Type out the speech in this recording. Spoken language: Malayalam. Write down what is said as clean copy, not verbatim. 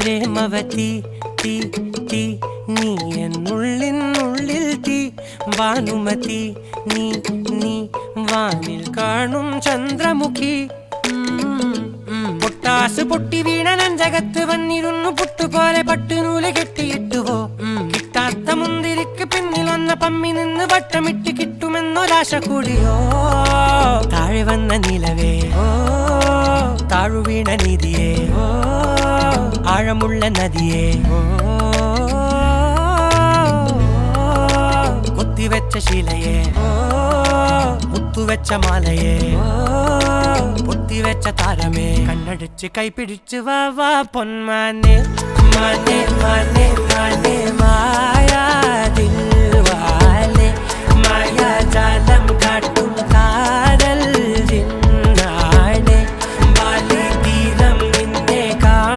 പ്രേമവതി തീ തീ നീ എന്നുള്ളിൽ തീ ഭാനുമതി നീ നീ വാനിൽ കാണും ചന്ദ്രമുഖി പൊട്ടാസ് പൊട്ടി വീണ നെഞ്ചകത്ത് വന്നിരുന്നു പുട്ടുപോലെ പട്ടുനൂല് കെട്ടിയിട്ടുവോ കിട്ടാത്ത മുന്തിരിക്ക് പിന്നിൽ വന്ന പമ്മി നിന്ന് വട്ടമിട്ട് കിട്ടുമെന്നൊരാശ കൂടിയോ താഴെ വന്ന നിലവേ താഴു വീണ നിധിയേ ആഴമുള്ള നദിയേ കൊത്തിവെച്ച ശിലയേ മുത്തുവെച്ച മാലയേ പൊത്തിവെച്ച താരമേ കണ്ണടിച്ച് കൈപിടിച്ച് വാ വാ പൊന്മാനെ മാനെ മാനെ മാനെ മായാ ദിൽവാലെ മായാ ജാലം കാട്ടി